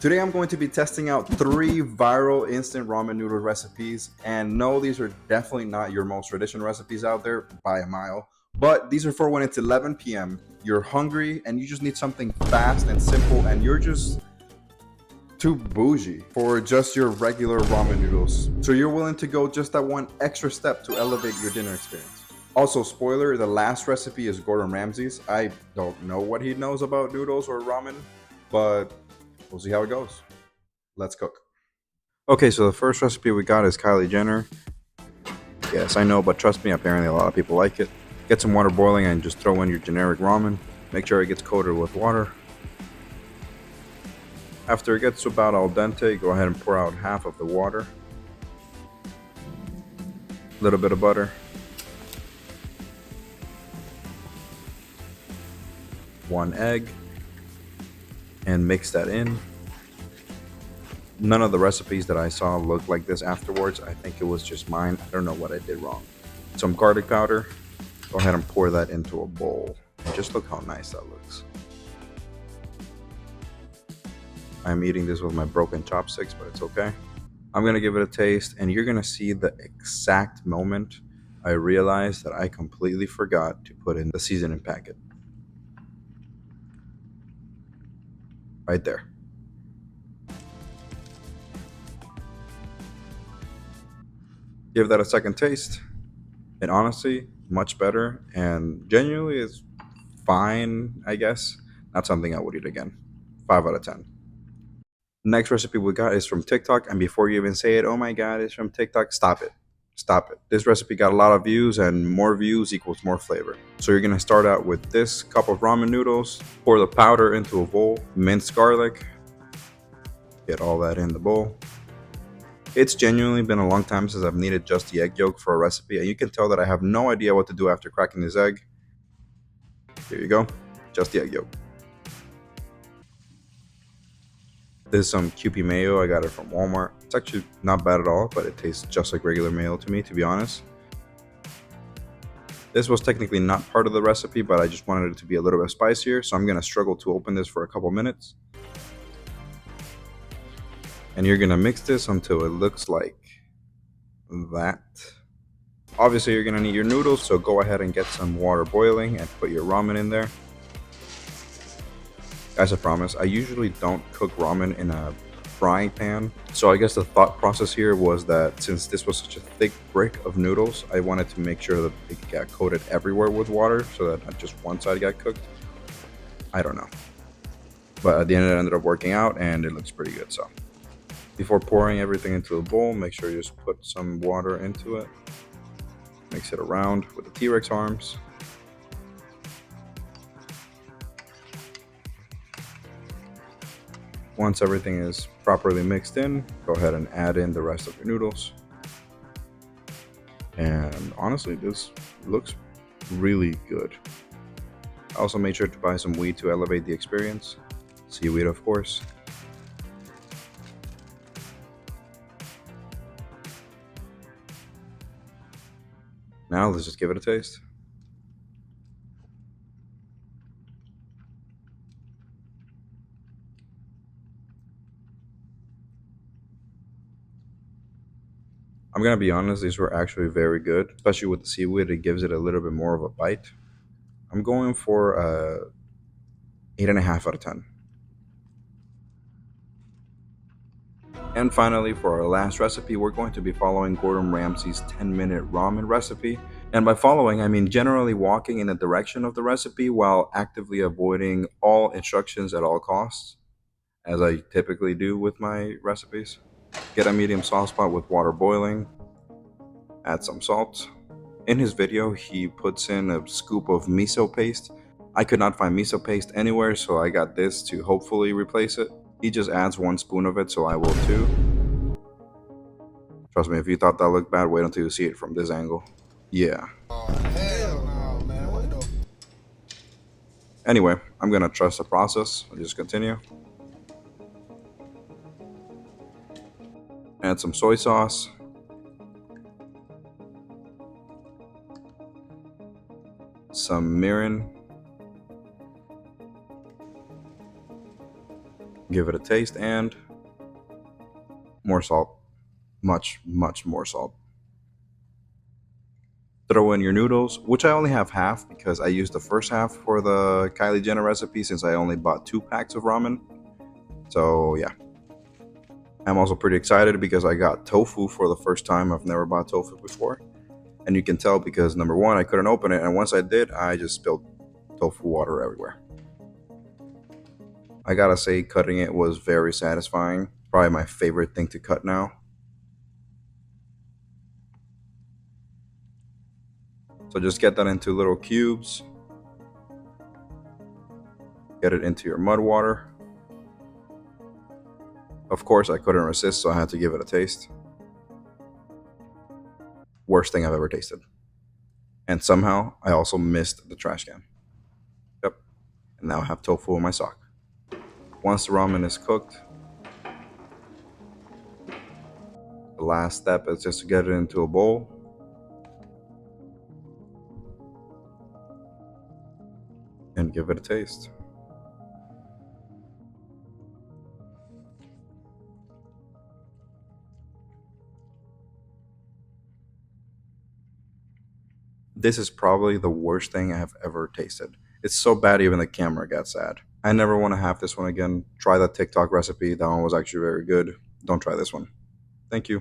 Today I'm going to be testing out 3 viral instant ramen noodle recipes, and no, these are definitely not your most traditional recipes out there by a mile, but these are for when it's 11 p.m., you're hungry, and you just need something fast and simple, and you're just too bougie for just your regular ramen noodles. So you're willing to go just that one extra step to elevate your dinner experience. Also, spoiler, the last recipe is Gordon Ramsay's. I don't know what he knows about noodles or ramen, but we'll see how it goes. Let's cook. Okay, so the first recipe we got is Kylie Jenner. Yes, I know, but trust me, apparently a lot of people like it. Get some water boiling and just throw in your generic ramen. Make sure it gets coated with water. After it gets to about al dente, go ahead and pour out half of the water. A little bit of butter. 1 egg. And mix that in. None of the recipes that I saw looked like this afterwards. I think it was just mine. I don't know what I did wrong. Some garlic powder. Go ahead and pour that into a bowl. And just look how nice that looks. I'm eating this with my broken chopsticks, but it's okay. I'm gonna give it a taste, and you're gonna see the exact moment I realized that I completely forgot to put in the seasoning packet. Right there. Give that a second taste. And honestly, much better, and genuinely is fine, I guess. Not something I would eat again. 5 out of 10. Next recipe we got is from TikTok, and before you even say it, oh my god, it's from TikTok, stop it. Stop it. This recipe got a lot of views, and more views equals more flavor. So you're gonna start out with this cup of ramen noodles, pour the powder into a bowl, minced garlic, get all that in the bowl. It's genuinely been a long time since I've needed just the egg yolk for a recipe, and you can tell that I have no idea what to do after cracking this egg. Here you go, just the egg yolk. This is some Kewpie mayo. I got it from Walmart. It's actually not bad at all, but it tastes just like regular mayo to me, to be honest. This was technically not part of the recipe, but I just wanted it to be a little bit spicier, so I'm going to struggle to open this for a couple minutes. And you're going to mix this until it looks like that. Obviously, you're going to need your noodles, so go ahead and get some water boiling and put your ramen in there. As I promise, I usually don't cook ramen in a frying pan, so I guess the thought process here was that since this was such a thick brick of noodles, I wanted to make sure that it got coated everywhere with water so that not just one side got cooked. I don't know, but at the end it ended up working out and it looks pretty good. So before pouring everything into a bowl, make sure you just put some water into it, mix it around with the T-Rex arms. Once everything is properly mixed in, go ahead and add in the rest of your noodles. And honestly, this looks really good. I also made sure to buy some weed to elevate the experience. Seaweed, of course. Now let's just give it a taste. I'm gonna be honest, these were actually very good, especially with the seaweed. It gives it a little bit more of a bite. I'm going for 8.5 out of 10. And finally, for our last recipe, we're going to be following Gordon Ramsay's 10-minute ramen recipe. And by following, I mean generally walking in the direction of the recipe while actively avoiding all instructions at all costs, as I typically do with my recipes. Get a medium sauce pot with water boiling. Add some salt. In his video, he puts in a scoop of miso paste. I could not find miso paste anywhere, so I got this to hopefully replace it. He just adds 1 spoon of it, so I will too. Trust me, if you thought that looked bad, wait until you see it from this angle. Yeah. Hell no, man. What the? Anyway, I'm gonna trust the process. I'll just continue. Add some soy sauce. Some mirin. Give it a taste and more salt. Much, much more salt. Throw in your noodles, which I only have half because I used the first half for the Kylie Jenner recipe since I only bought 2 packs of ramen. So yeah. I'm also pretty excited because I got tofu for the first time. I've never bought tofu before. And you can tell because number one, I couldn't open it. And once I did, I just spilled tofu water everywhere. I gotta say, cutting it was very satisfying. Probably my favorite thing to cut now. So just get that into little cubes. Get it into your mud water. Of course, I couldn't resist, so I had to give it a taste. Worst thing I've ever tasted. And somehow, I also missed the trash can. Yep. And now I have tofu in my sock. Once the ramen is cooked, the last step is just to get it into a bowl. And give it a taste. This is probably the worst thing I have ever tasted. It's so bad even the camera got sad. I never want to have this one again. Try that TikTok recipe. That one was actually very good. Don't try this one. Thank you.